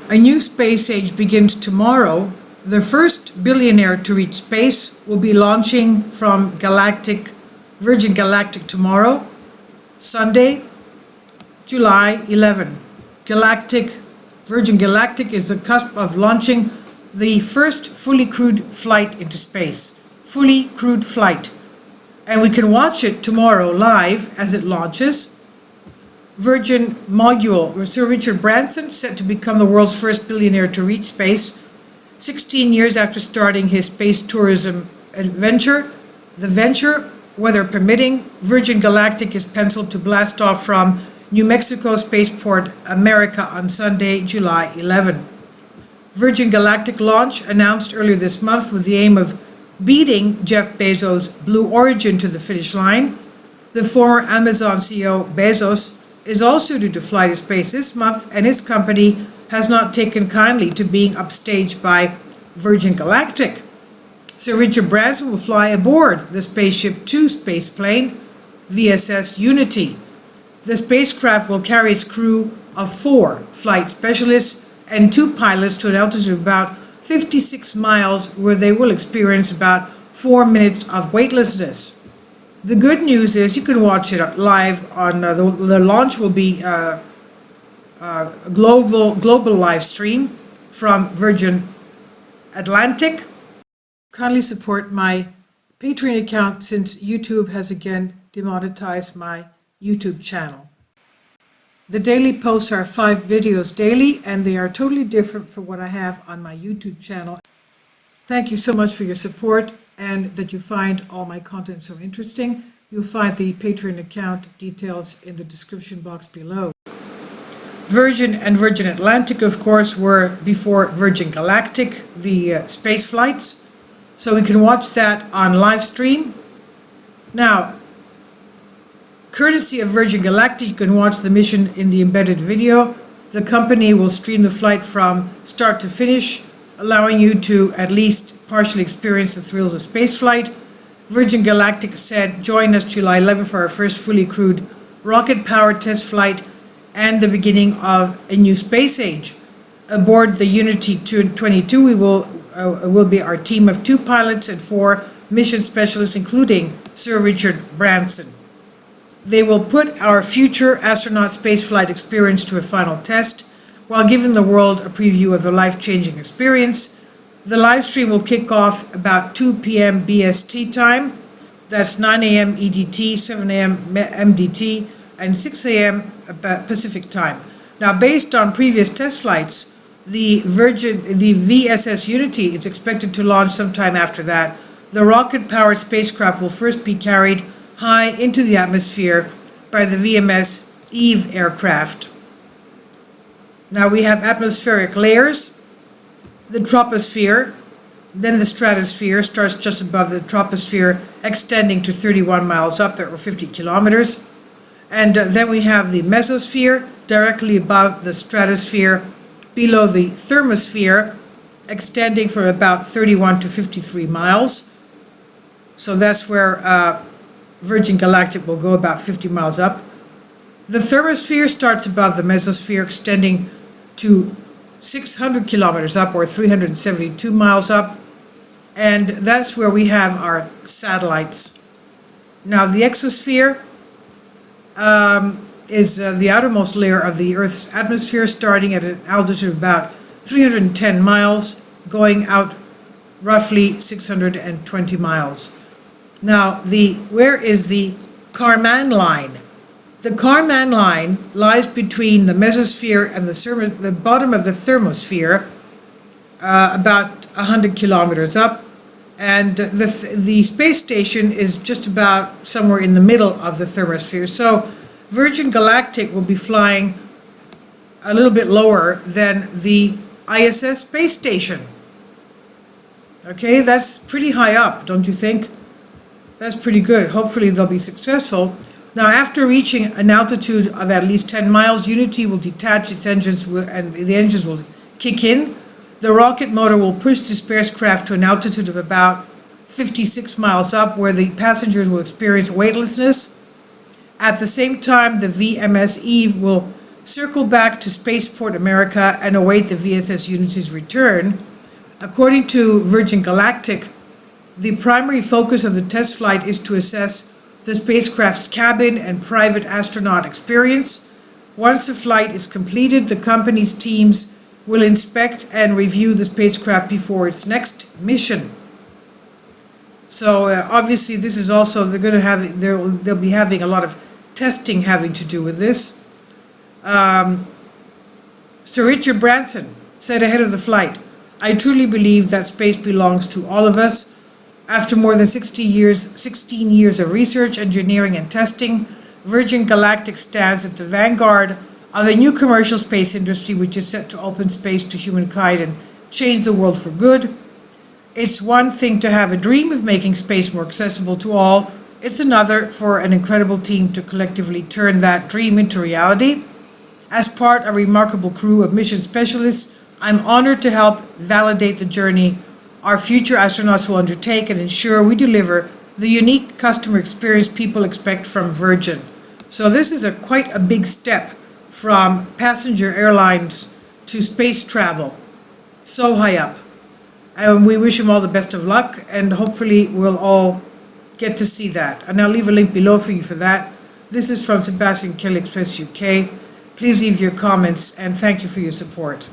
A new space age begins tomorrow. The first billionaire to reach space will be launching from Galactic, Virgin Galactic tomorrow, Sunday, July 11. Virgin Galactic is the cusp of launching the first fully crewed flight into space. Fully crewed flight. And we can watch it tomorrow live as it launches. Virgin module, Sir Richard Branson, set to become the world's first billionaire to reach space. 16 years after starting his space tourism adventure, the venture, weather permitting, Virgin Galactic is penciled to blast off from New Mexico Spaceport, America on Sunday, July 11. Virgin Galactic launch announced earlier this month with the aim of beating Jeff Bezos' Blue Origin to the finish line. The former Amazon CEO Bezos is also due to fly to space this month, and his company has not taken kindly to being upstaged by Virgin Galactic. Sir Richard Branson will fly aboard the Spaceship Two spaceplane, VSS Unity. The spacecraft will carry its crew of 4 flight specialists and 2 pilots to an altitude of about 56 miles, where they will experience about 4 minutes of weightlessness. The good news is you can watch it live on the launch will be a global live stream from Virgin Atlantic. Kindly support my Patreon account since YouTube has again demonetized my YouTube channel. The daily posts are 5 videos daily, and they are totally different from what I have on my YouTube channel. Thank you so much for your support and that you find all my content so interesting. You'll find the Patreon account details in the description box below. Virgin and Virgin Atlantic, of course, were before Virgin Galactic, the space flights. So we can watch that on live stream. Now, courtesy of Virgin Galactic, you can watch the mission in the embedded video. The company will stream the flight from start to finish, allowing you to at least partially experience the thrills of spaceflight. Virgin Galactic said, join us July 11 for our first fully crewed rocket-powered test flight and the beginning of a new space age. Aboard the Unity 22, we will be our team of 2 pilots and 4 mission specialists, including Sir Richard Branson. They will put our future astronaut spaceflight experience to a final test while giving the world a preview of the life-changing experience. The live stream will kick off about 2 p.m. BST time. That's 9 a.m. EDT, 7 a.m. MDT, and 6 a.m. Pacific time. Now, based on previous test flights, the VSS Unity is expected to launch sometime after that. The rocket-powered spacecraft will first be carried high into the atmosphere by the VMS Eve aircraft. Now we have atmospheric layers. The troposphere, then the stratosphere starts just above the troposphere, extending to 31 miles up or 50 kilometers. And then we have the mesosphere directly above the stratosphere, below the thermosphere, extending for about 31 to 53 miles. So that's where Virgin Galactic will go about 50 miles up. The thermosphere starts above the mesosphere, extending to 600 kilometers up or 372 miles up. And that's where we have our satellites. Now the exosphere is the outermost layer of the Earth's atmosphere, starting at an altitude of about 310 miles, going out roughly 620 miles. Now, where is the Kármán line? The Kármán line lies between the mesosphere and the bottom of the thermosphere, about 100 kilometers up, and the space station is just about somewhere in the middle of the thermosphere. So Virgin Galactic will be flying a little bit lower than the ISS space station. Okay, that's pretty high up, don't you think? That's pretty good. Hopefully they'll be successful. Now, after reaching an altitude of at least 10 miles, Unity will detach its engines and the engines will kick in. The rocket motor will push the spacecraft to an altitude of about 56 miles up, where the passengers will experience weightlessness. At the same time, the VMS Eve will circle back to Spaceport America and await the VSS Unity's return. According to Virgin Galactic, the primary focus of the test flight is to assess the spacecraft's cabin and private astronaut experience. Once the flight is completed, the company's teams will inspect and review the spacecraft before its next mission. So obviously this is also, they'll be having a lot of testing having to do with this. Sir Richard Branson said ahead of the flight, "I truly believe that space belongs to all of us. After more than 16 years of research, engineering, and testing, Virgin Galactic stands at the vanguard of a new commercial space industry which is set to open space to humankind and change the world for good. It's one thing to have a dream of making space more accessible to all. It's another for an incredible team to collectively turn that dream into reality. As part of a remarkable crew of mission specialists, I'm honored to help validate the journey our future astronauts will undertake and ensure we deliver the unique customer experience people expect from Virgin." So this is quite a big step from passenger airlines to space travel. So high up. And we wish them all the best of luck, and hopefully we'll all get to see that. And I'll leave a link below for you for that. This is from Sebastian Kelly, Express UK. Please leave your comments, and thank you for your support.